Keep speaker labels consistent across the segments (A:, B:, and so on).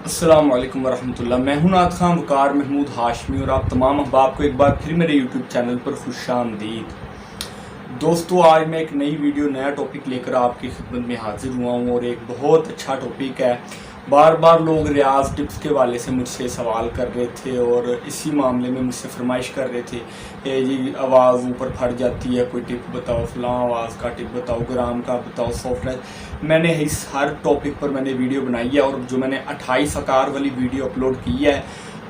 A: अस्सलाम वालेकुम वरहमतुल्लाह। मैं हूं नात खां वकार महमूद हाशमी और आप तमाम अहबाब को एक बार फिर मेरे यूट्यूब चैनल पर खुशामदीद। दोस्तों, आज मैं एक नई वीडियो नया टॉपिक लेकर आपकी खिदमत में हाजिर हुआ हूं और एक बहुत अच्छा टॉपिक है। बार बार लोग रियाज टिप्स के वाले से मुझसे सवाल कर रहे थे और इसी मामले में मुझसे फरमाइश कर रहे थे कि जी आवाज़ ऊपर फट जाती है, कोई टिप बताओ, फलां आवाज़ का टिप बताओ, ग्राम का बताओ, सॉफ्टनेस। मैंने इस हर टॉपिक पर मैंने वीडियो बनाई है और जो मैंने 28 आकार वाली वीडियो अपलोड की है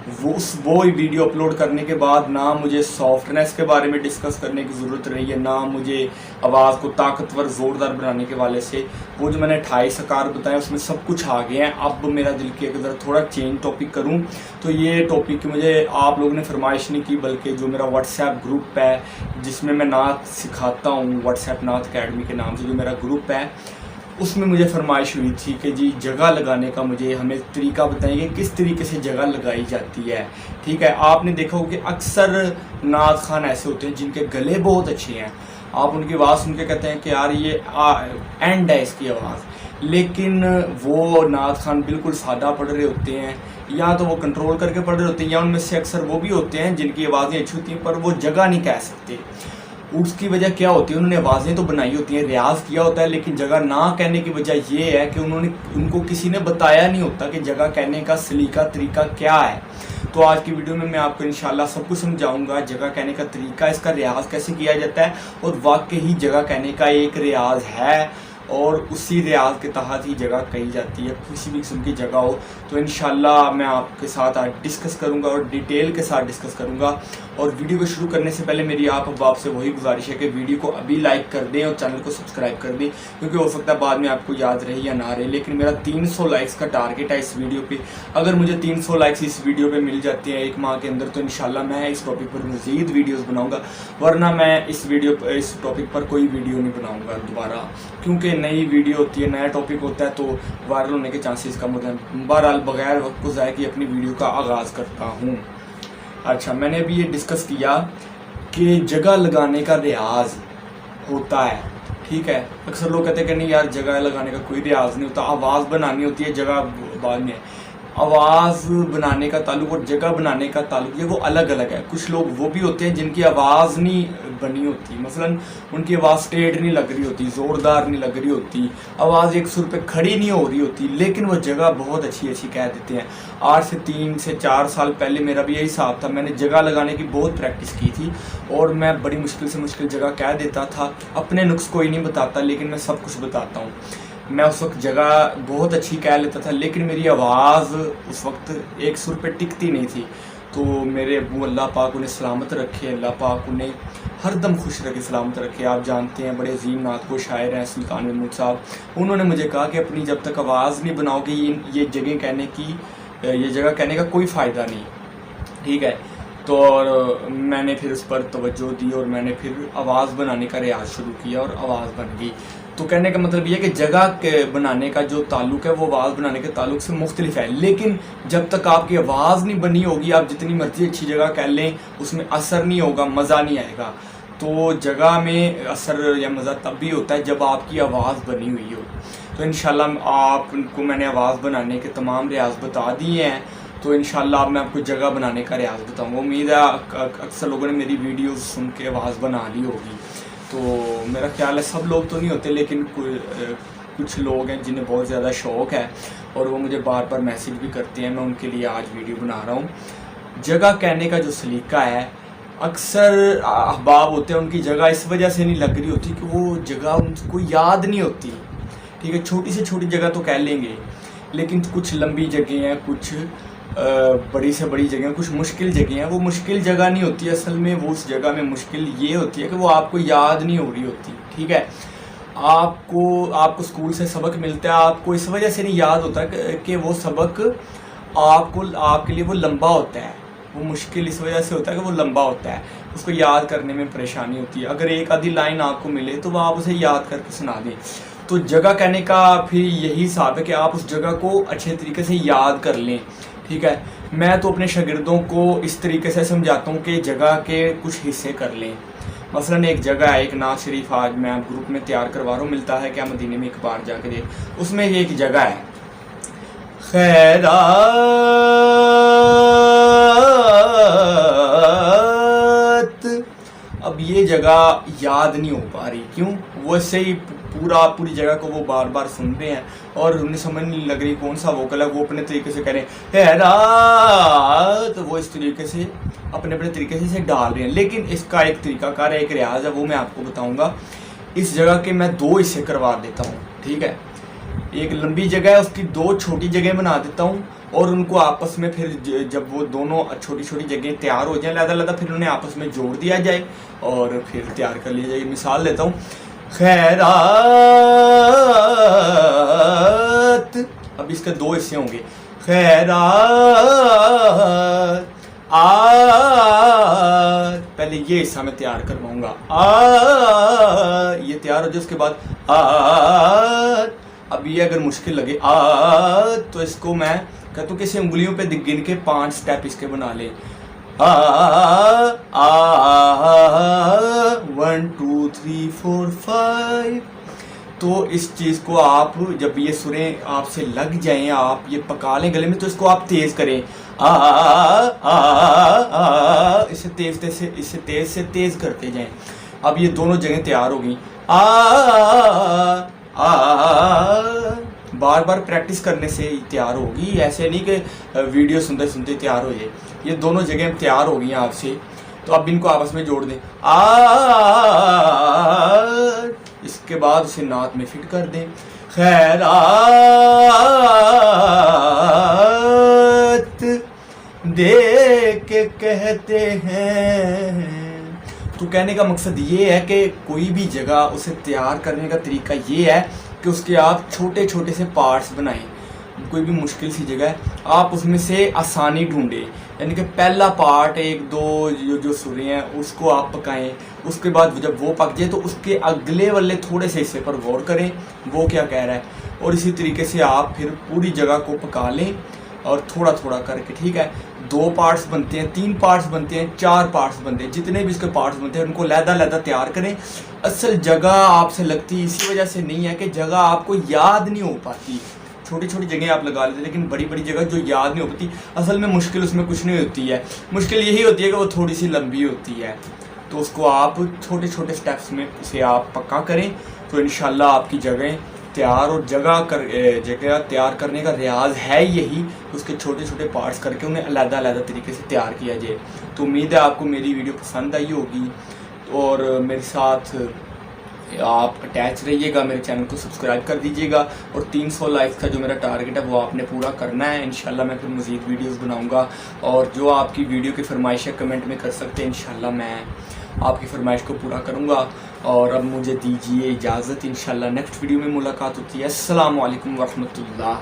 A: वो वीडियो अपलोड करने के बाद ना मुझे सॉफ्टनेस के बारे में डिस्कस करने की ज़रूरत रही है, ना मुझे आवाज़ को ताकतवर ज़ोरदार बनाने के वाले से। वो जो मैंने 28 आकार बताए उसमें सब कुछ आ गए हैं। अब मेरा दिल किया कि अगर थोड़ा चेंज टॉपिक करूं तो ये टॉपिक मुझे आप लोगों ने फरमाइश नहीं की, बल्कि जो मेरा व्हाट्सएप ग्रुप है जिसमें मैं नात सिखाता हूँ, व्हाट्सएप नात अकेडमी के नाम से जो मेरा ग्रुप है, उसमें मुझे फरमाइश हुई थी कि जी जगह लगाने का मुझे हमें तरीका बताएंगे किस तरीके से जगह लगाई जाती है। ठीक है, आपने देखा हो कि अक्सर नात खान ऐसे होते हैं जिनके गले बहुत अच्छे हैं, आप उनकी आवाज़ सुन के कहते हैं कि यार ये एंड है इसकी आवाज़, लेकिन वो नात खान बिल्कुल सादा पढ़ रहे होते हैं, या तो वो कंट्रोल करके पढ़ रहे होते हैं, या उनमें से अक्सर वो भी होते हैं जिनकी आवाज़ें अच्छी होती हैं पर वो जगह नहीं कह सकते। उसकी वजह क्या होती है, उन्होंने आवाज़ें तो बनाई होती हैं, रियाज किया होता है, लेकिन जगह ना कहने की वजह ये है कि उनको किसी ने बताया नहीं होता कि जगह कहने का सलीका तरीका क्या है। तो आज की वीडियो में मैं आपको इंशाल्लाह सब कुछ समझाऊंगा, जगह कहने का तरीका, इसका रियाज कैसे किया जाता है और वाकई ही जगह कहने का एक रियाज है और उसी रियाज के तहत ही जगह कही जाती है, किसी भी किस्म की जगह हो। तो इंशाल्लाह मैं आपके साथ आज डिस्कस करूंगा और डिटेल के साथ डिस्कस करूंगा। और वीडियो को शुरू करने से पहले मेरी आप से वही गुजारिश है कि वीडियो को अभी लाइक कर दें और चैनल को सब्सक्राइब कर दें, क्योंकि हो सकता है बाद में आपको याद रहे या ना रहे, लेकिन मेरा 300 लाइक्स का टारगेट है इस वीडियो पे। अगर मुझे 300 लाइक्स इस वीडियो पे मिल जाते हैं एक माह के अंदर तो इंशाल्लाह मैं इस टॉपिक पर मज़ीद वीडियोज़ बनाऊँगा, वरना मैं इस टॉपिक पर कोई वीडियो नहीं बनाऊँगा दोबारा, क्योंकि नई वीडियो होती है, नया टॉपिक होता है तो वायरल होने के चांसेस कम होते हैं। बहरहाल बगैर वक्त को ज़ाया किए अपनी वीडियो का आगाज़ करता हूँ। अच्छा, मैंने अभी ये डिस्कस किया कि जगह लगाने का रियाज होता है। ठीक है, अक्सर लोग कहते हैं कि नहीं यार जगह लगाने का कोई रियाज नहीं होता, आवाज़ बनानी होती है, जगह बाद में। आवाज़ बनाने का ताल्लुक और जगह बनाने का ताल्लुक ये वो अलग अलग है। कुछ लोग वो भी होते हैं जिनकी आवाज़ नहीं बनी होती, मसलन उनकी आवाज़ स्ट्रेट नहीं लग रही होती, ज़ोरदार नहीं लग रही होती, आवाज़ एक सुर पे खड़ी नहीं हो रही होती, लेकिन वो जगह बहुत अच्छी अच्छी कह देते हैं। आज से 3 से 4 साल पहले मेरा भी यही हिसाब था, मैंने जगह लगाने की बहुत प्रैक्टिस की थी और मैं बड़ी मुश्किल से मुश्किल जगह कह देता था। अपने नुक्स कोई नहीं बताता, लेकिन मैं सब कुछ बताता हूँ। मैं उस वक्त जगह बहुत अच्छी कह लेता था, लेकिन मेरी आवाज़ उस वक्त एक सुर पे टिकती नहीं थी। तो मेरे अब्बू अल्लाह पाक उन्हें सलामत रखे, अल्लाह पाक उन्हें हर दम खुश रखे, सलामत रखे। आप जानते हैं बड़े अजीम नात को शायर हैं सुल्तान महमूद साहब, उन्होंने मुझे कहा कि अपनी जब तक आवाज़ नहीं बनाओगे ये जगह कहने की, ये जगह कहने का कोई फ़ायदा नहीं। ठीक है, तो और मैंने फिर उस पर तवज्जो दी और मैंने फिर आवाज़ बनाने का रियाज शुरू किया और आवाज़ बन गई। तो कहने का मतलब ये है कि जगह के बनाने का जो ताल्लुक है वो आवाज़ बनाने के ताल्लुक से मुख्तलिफ है, लेकिन जब तक आपकी आवाज़ नहीं बनी होगी आप जितनी मर्जी अच्छी जगह कह लें उसमें असर नहीं होगा, मज़ा नहीं आएगा। तो जगह में असर या मज़ा तब भी होता है जब आपकी आवाज़ बनी हुई हो। तो इंशाल्लाह आपको मैंने आवाज़ बनाने के तमाम रियाज बता दिए हैं, तो इंशाल्लाह अब मैं आपको जगह बनाने का रियाज बताऊँगा। उम्मीद है अक्सर लोगों ने मेरी वीडियोज़ सुन के आवाज़ बना ली होगी। तो मेरा ख्याल है सब लोग तो नहीं होते, लेकिन कुछ लोग हैं जिन्हें बहुत ज़्यादा शौक़ है और वो मुझे बार बार मैसेज भी करते हैं, मैं उनके लिए आज वीडियो बना रहा हूँ। जगह कहने का जो सलीका है, अक्सर अहबाब होते हैं उनकी जगह इस वजह से नहीं लग रही होती कि वो जगह उनको याद नहीं होती। ठीक है, छोटी से छोटी जगह तो कह लेंगे, लेकिन कुछ लंबी जगह हैं, कुछ बड़ी से बड़ी जगह, कुछ मुश्किल जगह हैं, वो मुश्किल जगह नहीं होती असल में, वो उस जगह में मुश्किल ये होती है कि वो आपको याद नहीं हो रही होती। ठीक है, आपको स्कूल से सबक मिलता है, आपको इस वजह से नहीं याद होता कि वो सबक आपके लिए वो लंबा होता है, वो मुश्किल इस वजह से होता है कि वो लंबा होता है, उसको याद करने में परेशानी होती है। अगर एक आधी लाइन आपको मिले तो आप उसे याद करके सुना दें। तो जगह कहने का फिर यही हिसाब है कि आप उस जगह को अच्छे तरीके से याद कर लें। ठीक है, मैं तो अपने शागिर्दों को इस तरीके से समझाता हूँ कि जगह के कुछ हिस्से कर लें। मसलन एक जगह है, एक नाज शरीफ आज मैं ग्रुप में तैयार करवा रहा हूँ, मिलता है क्या मदीने में एक बार जाके देख, उसमें ये एक जगह है खैरात। अब ये जगह याद नहीं हो पा रही, क्यों? वैसे ही पूरी जगह को वो बार बार सुन रहे हैं और उन्हें समझ नहीं लग रही कौन सा वोकल है। वो अपने तरीके से कह रहे हैं खैरात, तो वो इस तरीके से अपने तरीके से इसे डाल रहे हैं। लेकिन इसका एक तरीकाकार है, एक रियाज है, वो मैं आपको बताऊंगा। इस जगह के मैं 2 हिस्से करवा देता हूँ, ठीक है? एक लंबी जगह है, उसकी 2 छोटी जगह बना देता हूँ और उनको आपस में फिर जब वो दोनों छोटी छोटी जगह तैयार हो जाए लदा फिर उन्हें आपस में जोड़ दिया जाए और फिर तैयार कर लिया जाए। मिसाल देता हूँ, खैरात। अब इसके 2 हिस्से होंगे, खैरात पहले ये हिस्सा मैं तैयार करवाऊंगा, ये तैयार हो जाए, उसके बाद अब ये अगर मुश्किल लगे तो इसको मैं कहता हूँ किसी उंगलियों पे गिन के 5 स्टेप इसके बना ले। 1 2 3 4 5। तो इस चीज़ को आप जब ये सुरें आपसे लग जाएं, आप ये पका लें गले में, तो इसको आप तेज़ करें, इसे तेज़ से तेज़ करते जाएं। अब ये दोनों जगह तैयार हो गई। बार बार प्रैक्टिस करने से तैयार होगी, ऐसे नहीं कि वीडियो सुनते सुनते तैयार हो जाए। ये दोनों जगह तैयार हो गई हैं आपसे, तो अब इनको आपस में जोड़ दें। इसके बाद उसे नात में फिट कर दें। खैरात दे के कहते हैं। तो कहने का मकसद ये है कि कोई भी जगह उसे तैयार करने का तरीका ये है कि उसके आप छोटे छोटे से पार्ट्स बनाएं। कोई भी मुश्किल सी जगह है, आप उसमें से आसानी ढूंढें, यानी कि पहला पार्ट 1 2 जो सुरे हैं उसको आप पकाएं। उसके बाद जब वो पक जाए तो उसके अगले वाले थोड़े से हिस्से पर गौर करें वो क्या कह रहा है, और इसी तरीके से आप फिर पूरी जगह को पका लें और थोड़ा थोड़ा करके, ठीक है? 2 पार्ट्स बनते हैं, 3 पार्ट्स बनते हैं, 4 पार्ट्स बनते हैं, जितने भी इसके पार्ट्स बनते हैं उनको लहदा तैयार करें। असल जगह आपसे लगती इसी वजह से नहीं है कि जगह आपको याद नहीं हो पाती। छोटी छोटी जगह आप लगा लेते, लेकिन बड़ी बड़ी जगह जो याद नहीं हो पाती, असल में मुश्किल उसमें कुछ नहीं होती है। मुश्किल यही होती है कि वो थोड़ी सी लंबी होती है। तो उसको आप छोटे छोटे स्टेप्स में इसे आप पक्का करें तो इंशाल्लाह आपकी जगह तैयार। और जगह तैयार करने का रियाज है यही, उसके छोटे छोटे पार्ट्स करके उन्हें अलग तरीके से तैयार किया जाए। तो उम्मीद है आपको मेरी वीडियो पसंद आई होगी और मेरे साथ आप अटैच रहिएगा, मेरे चैनल को सब्सक्राइब कर दीजिएगा और 300 लाइक्स का जो मेरा टारगेट है वो आपने पूरा करना है। इंशाल्लाह मैं फिर मज़ीद वीडियोस बनाऊंगा और जो आपकी वीडियो की फरमाइश है कमेंट में कर सकते हैं। इंशाल्लाह मैं आपकी फरमाइश को पूरा करूंगा। और अब मुझे दीजिए इजाज़त, इंशाल्लाह नेक्स्ट वीडियो में मुलाकात होती है। अस्सलामु अलैकुम वरहमतुल्लाह।